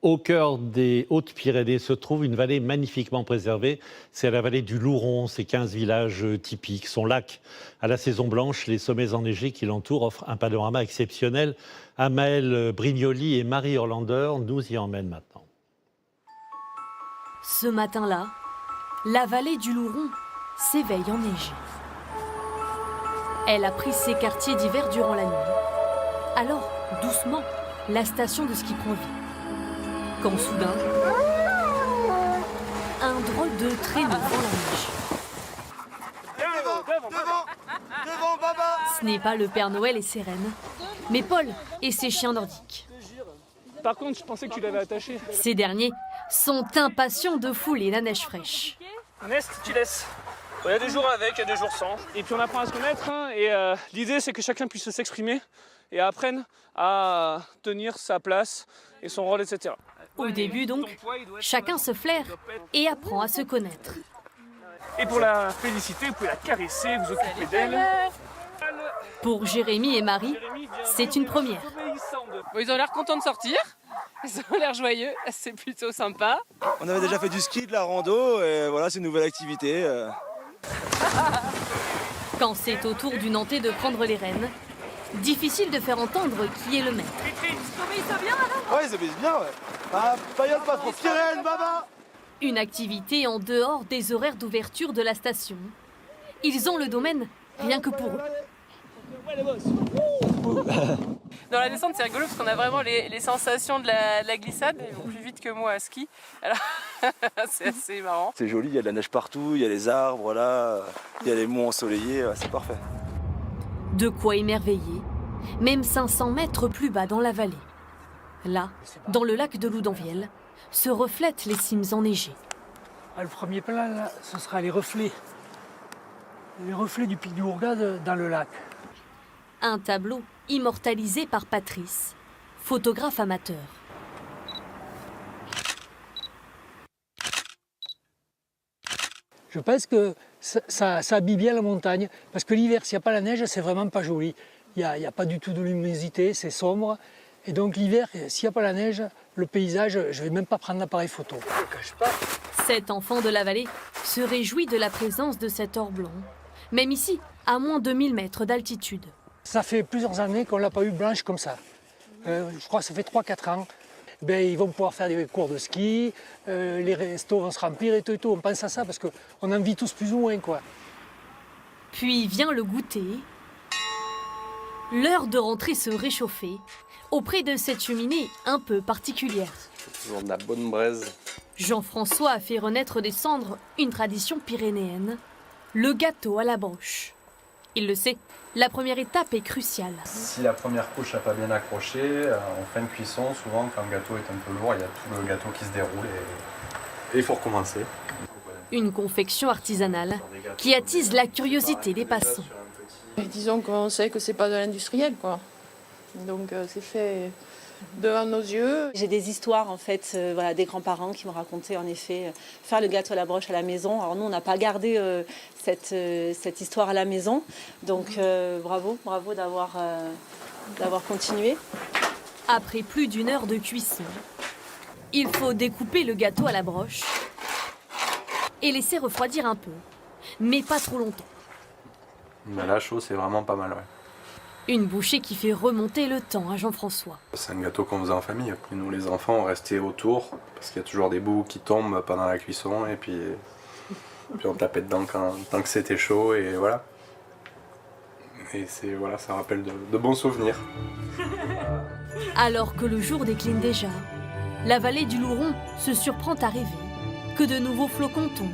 Au cœur des Hautes-Pyrénées se trouve une vallée magnifiquement préservée. C'est la vallée du Louron, ses 15 villages typiques. Son lac, à la saison blanche, les sommets enneigés qui l'entourent offrent un panorama exceptionnel. Amaëlle Brignoli et Marie Orlander nous y emmènent maintenant. Ce matin-là, la vallée du Louron s'éveille enneigée. Elle a pris ses quartiers d'hiver durant la nuit. Alors, doucement, la station de ski prend vie. Quand soudain, un drôle de traîneau dans la neige. Devant, Baba. Ce n'est pas le Père Noël et ses rennes, mais Paul et ses chiens nordiques. Par contre, je pensais que tu l'avais attaché. Ces derniers sont impatients de fouler la neige fraîche. Nest, tu laisses. Il y a des jours avec, il y a des jours sans. Et puis on apprend à se connaître. Et l'idée, c'est que chacun puisse s'exprimer et apprenne à tenir sa place et son rôle, etc. Au début donc, chacun se flaire et apprend à se connaître. Et pour la féliciter, vous pouvez la caresser, vous occuper d'elle. Pour Jérémy et Marie, c'est une première. Bon, ils ont l'air contents de sortir, ils ont l'air joyeux, c'est plutôt sympa. On avait déjà fait du ski, de la rando, et voilà, c'est une nouvelle activité. Quand c'est au tour du Nantais de prendre les rênes, difficile de faire entendre qui est le maître. Ouais, ils obéissent bien, ouais. Ah, payote pas trop. Sirène, Baba. Une activité en dehors des horaires d'ouverture de la station. Ils ont le domaine rien que pour eux. Dans la descente, c'est rigolo parce qu'on a vraiment les sensations de la glissade. Ils vont plus vite que moi à ski. Alors, c'est assez marrant. C'est joli, il y a de la neige partout, il y a les arbres, là, il y a les monts ensoleillés, ouais, c'est parfait. De quoi émerveiller, même 500 mètres plus bas dans la vallée. Là, dans le lac de Loudanvielle, se reflètent les cimes enneigées. Le premier plan, là, ce sera les reflets. Les reflets du pic du Hourgade dans le lac. Un tableau immortalisé par Patrice, photographe amateur. Je pense que ça habille bien la montagne, parce que l'hiver, s'il n'y a pas la neige, c'est vraiment pas joli. Il n'y a pas du tout de luminosité, c'est sombre. Et donc l'hiver, s'il n'y a pas la neige, le paysage, je ne vais même pas prendre l'appareil photo. Cet enfant de la vallée se réjouit de la présence de cet or blanc, même ici, à moins de 1000 mètres d'altitude. Ça fait plusieurs années qu'on ne l'a pas eu blanche comme ça. Je crois que ça fait 3-4 ans. Ben, ils vont pouvoir faire des cours de ski, les restos vont se remplir et tout. On pense à ça parce qu'on en vit tous plus ou moins, quoi. Puis vient le goûter. L'heure de rentrer se réchauffer auprès de cette cheminée un peu particulière. Toujours de la bonne braise. Jean-François a fait renaître des cendres une tradition pyrénéenne, le gâteau à la broche. Il le sait, la première étape est cruciale. Si la première couche n'a pas bien accroché, en fin de cuisson, souvent quand le gâteau est un peu lourd, il y a tout le gâteau qui se déroule et il faut recommencer. Une confection artisanale qui attise la curiosité des passants. Et disons qu'on sait que c'est pas de l'industriel, quoi. Donc c'est fait devant nos yeux. J'ai des histoires en fait, voilà, des grands-parents qui m'ont raconté en effet faire le gâteau à la broche à la maison. Alors nous on n'a pas gardé cette histoire à la maison, donc bravo d'avoir continué. Après plus d'1 heure de cuisson, il faut découper le gâteau à la broche et laisser refroidir un peu, mais pas trop longtemps. Mais là, chaud, c'est vraiment pas mal, ouais. Une bouchée qui fait remonter le temps à Jean-François. C'est un gâteau qu'on faisait en famille. Puis nous, les enfants, on restait autour parce qu'il y a toujours des bouts qui tombent pendant la cuisson et puis on tapait dedans tant que c'était chaud et voilà. Et voilà, ça rappelle de bons souvenirs. Alors que le jour décline déjà, la vallée du Louron se surprend à rêver que de nouveaux flocons tombent.